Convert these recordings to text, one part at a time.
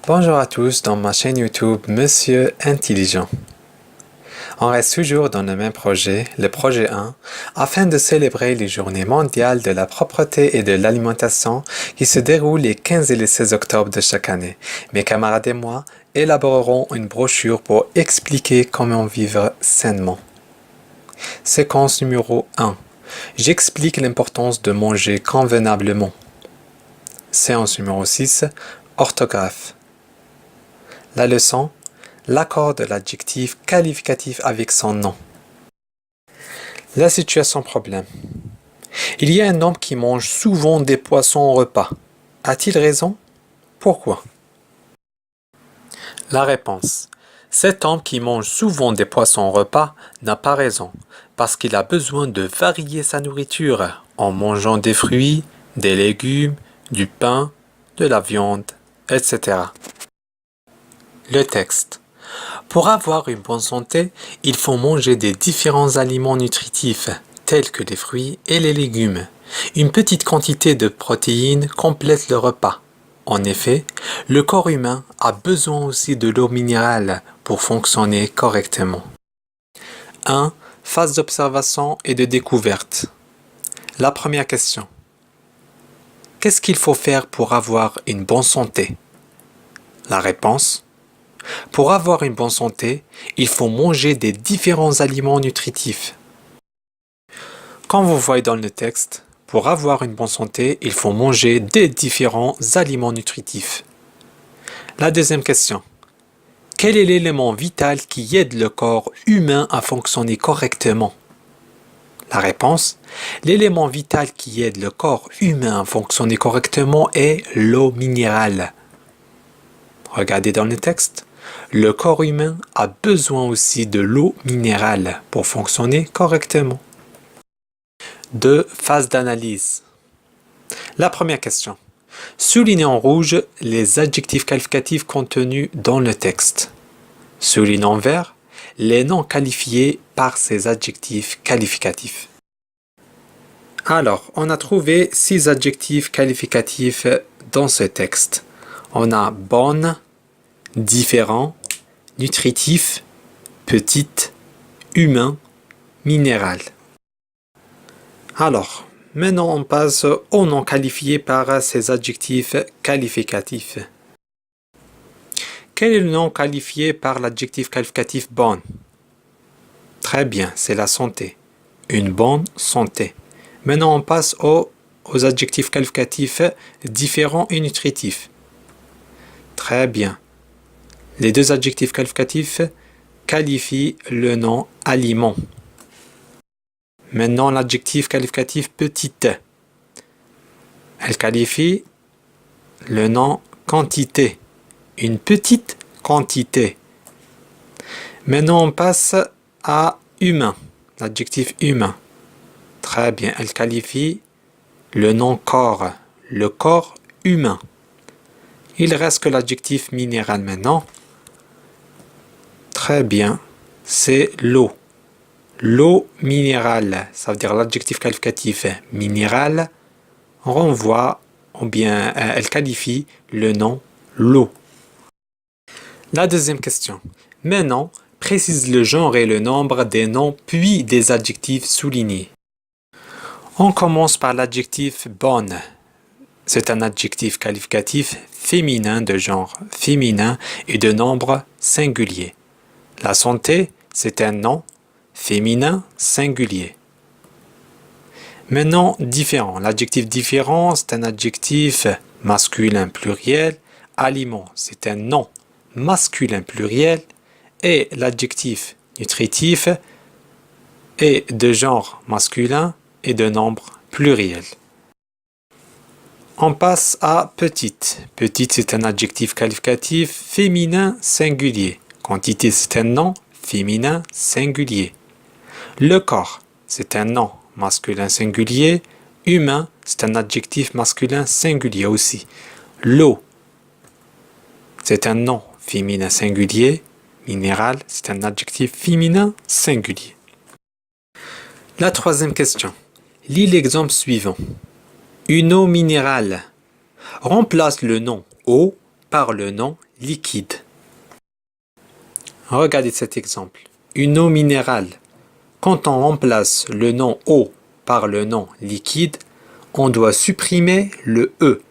Bonjour à tous dans ma chaîne YouTube Monsieur Intelligent. On reste toujours dans le même projet, le projet 1, afin de célébrer les journées mondiales de la propreté et de l'alimentation qui se déroulent les 15 et les 16 octobre de chaque année. Mes camarades et moi élaborerons une brochure pour expliquer comment vivre sainement. Séquence numéro 1. J'explique l'importance de manger convenablement. Séance numéro 6. Orthographe. La leçon, l'accord de l'adjectif qualificatif avec son nom. La situation problème. Il y a un homme qui mange souvent des poissons au repas. A-t-il raison? Pourquoi? La réponse. Cet homme qui mange souvent des poissons au repas n'a pas raison, parce qu'il a besoin de varier sa nourriture en mangeant des fruits, des légumes, du pain, de la viande, etc. Le texte. Pour avoir une bonne santé, il faut manger des différents aliments nutritifs, tels que les fruits et les légumes. Une petite quantité de protéines complète le repas. En effet, le corps humain a besoin aussi de l'eau minérale pour fonctionner correctement. 1. Phase d'observation et de découverte. La première question. Qu'est-ce qu'il faut faire pour avoir une bonne santé? La réponse. Pour avoir une bonne santé, il faut manger des différents aliments nutritifs. Comme vous voyez dans le texte, pour avoir une bonne santé, il faut manger des différents aliments nutritifs. La deuxième question. Quel est l'élément vital qui aide le corps humain à fonctionner correctement? La réponse. L'élément vital qui aide le corps humain à fonctionner correctement est l'eau minérale. Regardez dans le texte. Le corps humain a besoin aussi de l'eau minérale pour fonctionner correctement. 2. Phase d'analyse. La première question. Soulignez en rouge les adjectifs qualificatifs contenus dans le texte. Soulignez en vert les noms qualifiés par ces adjectifs qualificatifs. Alors, on a trouvé 6 adjectifs qualificatifs dans ce texte. On a bonne, différent, nutritif, petite, humain, minéral. Alors, maintenant on passe aux noms qualifiés par ces adjectifs qualificatifs. Quel est le nom qualifié par l'adjectif qualificatif bonne? Très bien, c'est la santé. Une bonne santé. Maintenant on passe aux adjectifs qualificatifs différents et nutritifs. Très bien. Les deux adjectifs qualificatifs qualifient le nom aliment. Maintenant, l'adjectif qualificatif petite. Elle qualifie le nom quantité. Une petite quantité. Maintenant, on passe à humain. L'adjectif humain. Très bien, elle qualifie le nom corps. Le corps humain. Il reste que l'adjectif minéral maintenant. Très bien, c'est l'eau. L'eau minérale, ça veut dire l'adjectif qualificatif minéral renvoie ou bien elle qualifie le nom l'eau. La deuxième question. Maintenant, précise le genre et le nombre des noms puis des adjectifs soulignés. On commence par l'adjectif bonne. C'est un adjectif qualificatif féminin de genre féminin et de nombre singulier. La santé, c'est un nom féminin singulier. Maintenant, différent. L'adjectif différent, c'est un adjectif masculin pluriel. Aliment, c'est un nom masculin pluriel. Et l'adjectif nutritif est de genre masculin et de nombre pluriel. On passe à petite. Petite, c'est un adjectif qualificatif féminin singulier. Quantité, c'est un nom féminin singulier. Le corps, c'est un nom masculin singulier. Humain, c'est un adjectif masculin singulier aussi. L'eau, c'est un nom féminin singulier. Minéral, c'est un adjectif féminin singulier. La troisième question. Lis l'exemple suivant. Une eau minérale. Remplace le nom eau par le nom liquide. Regardez cet exemple. Une eau minérale. Quand on remplace le nom eau par le nom liquide, on doit supprimer le E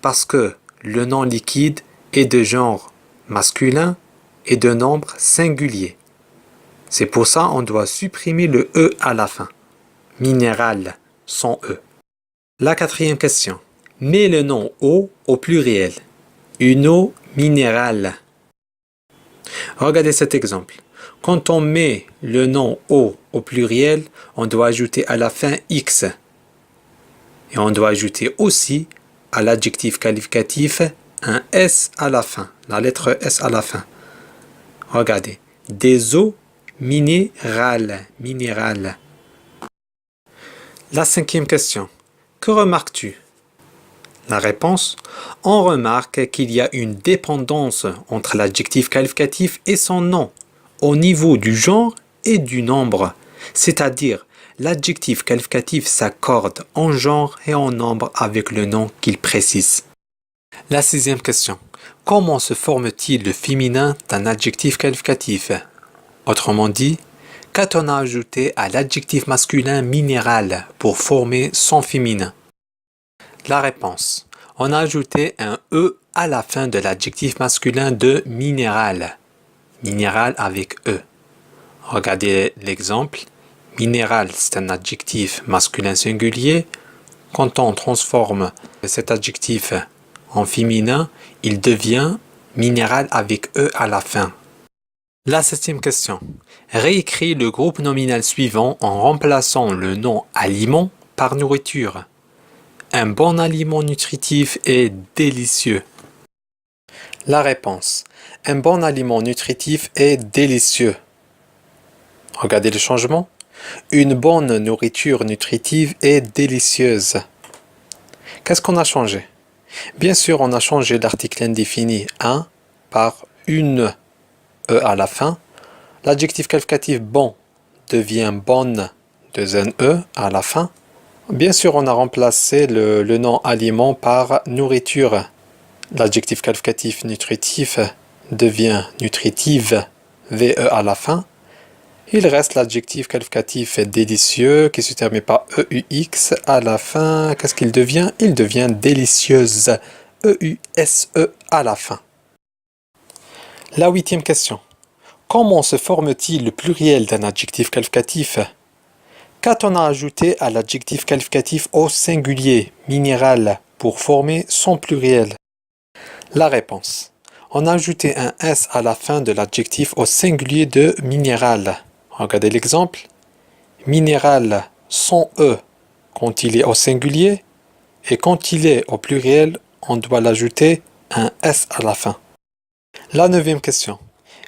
parce que le nom liquide est de genre masculin et de nombre singulier. C'est pour ça qu'on doit supprimer le E à la fin. Minéral, sans E. La quatrième question. Mets le nom eau au pluriel. Une eau minérale. Regardez cet exemple. Quand on met le nom eau au pluriel, on doit ajouter à la fin X. Et on doit ajouter aussi à l'adjectif qualificatif un S à la fin, la lettre S à la fin. Regardez. Des eaux minérales. Minérales. La cinquième question. Que remarques-tu? La réponse, on remarque qu'il y a une dépendance entre l'adjectif qualificatif et son nom, au niveau du genre et du nombre. C'est-à-dire, l'adjectif qualificatif s'accorde en genre et en nombre avec le nom qu'il précise. La sixième question. Comment se forme-t-il le féminin d'un adjectif qualificatif? Autrement dit, qu'a-t-on ajouté à l'adjectif masculin minéral pour former son féminin? La réponse. On a ajouté un E à la fin de l'adjectif masculin de minéral. Minéral avec E. Regardez l'exemple. Minéral, c'est un adjectif masculin singulier. Quand on transforme cet adjectif en féminin, il devient minéral avec E à la fin. La septième question. Réécris le groupe nominal suivant en remplaçant le nom aliment par nourriture. Un bon aliment nutritif est délicieux. La réponse. Un bon aliment nutritif est délicieux. Regardez le changement. Une bonne nourriture nutritive est délicieuse. Qu'est-ce qu'on a changé? Bien sûr, on a changé l'article indéfini un par une E à la fin. L'adjectif qualificatif bon devient bonne, un E à la fin. Bien sûr, on a remplacé le nom aliment par nourriture. L'adjectif qualificatif nutritif devient nutritive, VE à la fin. Il reste l'adjectif qualificatif délicieux qui se termine par EUX à la fin. Qu'est-ce qu'il devient? Il devient délicieuse, EUSE à la fin. La huitième question. Comment se forme-t-il le pluriel d'un adjectif qualificatif? Qu'a-t-on ajouté à l'adjectif qualificatif au singulier, minéral, pour former son pluriel? La réponse. On a ajouté un S à la fin de l'adjectif au singulier de minéral. Regardez l'exemple. Minéral sans E quand il est au singulier et quand il est au pluriel, on doit l'ajouter un S à la fin. La neuvième question.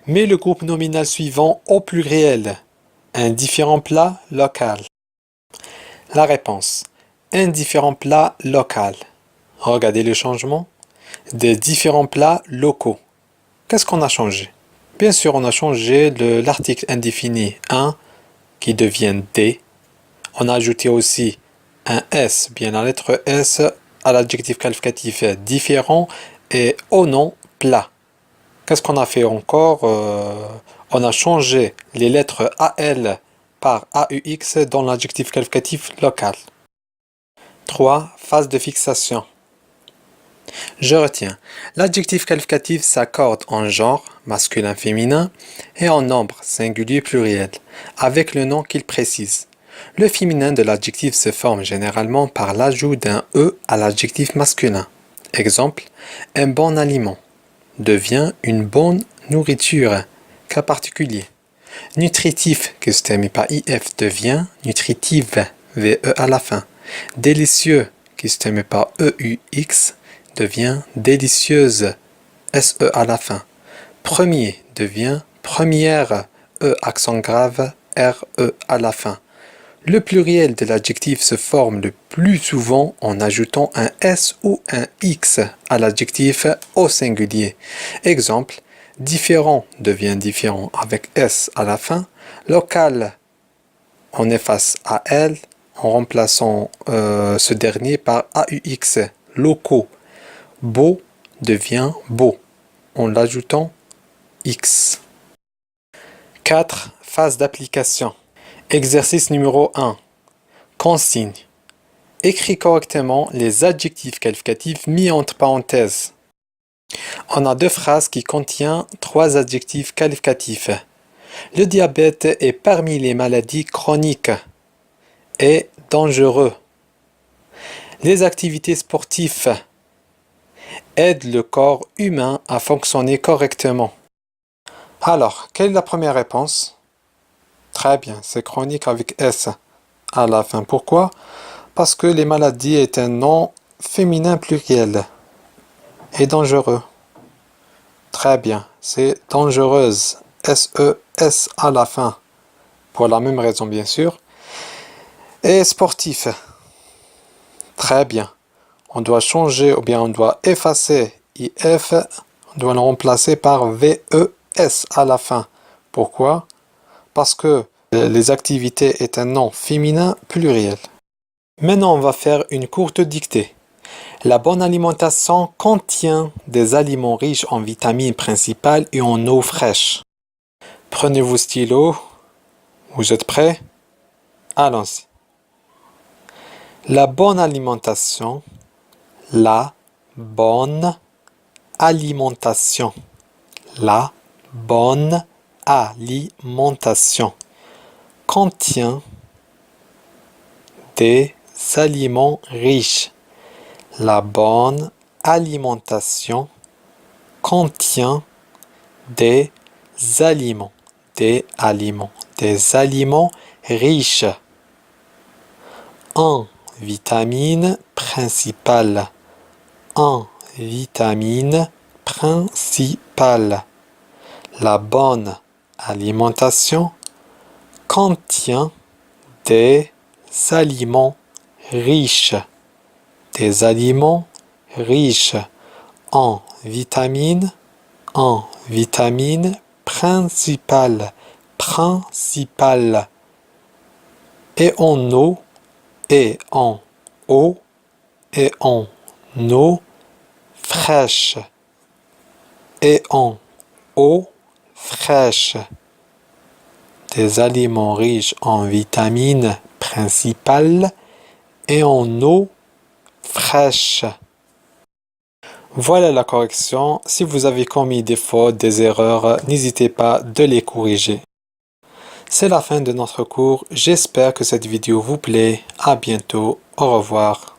Mets le groupe nominal suivant au pluriel. Un différent plat local. La réponse. Un différent plat local. Regardez le changement. Des différents plats locaux. Qu'est-ce qu'on a changé? Bien sûr, on a changé l'article indéfini 1 qui devient D. On a ajouté aussi un S, bien la lettre S, à l'adjectif qualificatif différent et au nom plat. Qu'est-ce qu'on a fait encore? On a changé les lettres AL par AUX dans l'adjectif qualificatif local. 3. Phase de fixation. Je retiens. L'adjectif qualificatif s'accorde en genre, masculin-féminin, et en nombre, singulier-pluriel, avec le nom qu'il précise. Le féminin de l'adjectif se forme généralement par l'ajout d'un E à l'adjectif masculin. Exemple, un bon aliment devient une bonne nourriture. Cas particulier. Nutritif, qui se termine par IF, devient nutritive, VE à la fin. Délicieux, qui se termine par EUX, devient délicieuse, SE à la fin. Premier devient première, E accent grave, RE à la fin. Le pluriel de l'adjectif se forme le plus souvent en ajoutant un S ou un X à l'adjectif au singulier. Exemple, différent devient différent avec S à la fin. Local, on efface AL en remplaçant ce dernier par AUX. Locaux. Beau devient beau en l'ajoutant X. 4. Phase d'application. Exercice numéro 1. Consigne. Écris correctement les adjectifs qualificatifs mis entre parenthèses. On a deux phrases qui contiennent 3 adjectifs qualificatifs. Le diabète est parmi les maladies chroniques et dangereux. Les activités sportives aident le corps humain à fonctionner correctement. Alors, quelle est la première réponse? Très bien, c'est chronique avec S à la fin. Pourquoi? Parce que les maladies est un nom féminin pluriel et dangereux. Très bien, c'est dangereuse. S-E-S à la fin. Pour la même raison, bien sûr. Et sportif. Très bien. On doit changer ou bien on doit effacer IF. On doit le remplacer par VES à la fin. Pourquoi? Parce que les activités est un nom féminin pluriel. Maintenant, on va faire une courte dictée. La bonne alimentation contient des aliments riches en vitamines principales et en eau fraîche. Prenez vos stylos. Vous êtes prêts? Allons-y. La bonne alimentation. La bonne alimentation. La bonne alimentation contient des aliments riches. La bonne alimentation contient des aliments riches en vitamines principales. En vitamines principales. La bonne alimentation contient des aliments riches. Des aliments riches en vitamines principales. Et en eau fraîche. Et en eau fraîche. Des aliments riches en vitamines principales et en eau fraîche. Voilà la correction. Si vous avez commis des fautes, des erreurs, n'hésitez pas de les corriger. C'est la fin de notre cours. J'espère que cette vidéo vous plaît. À bientôt. Au revoir.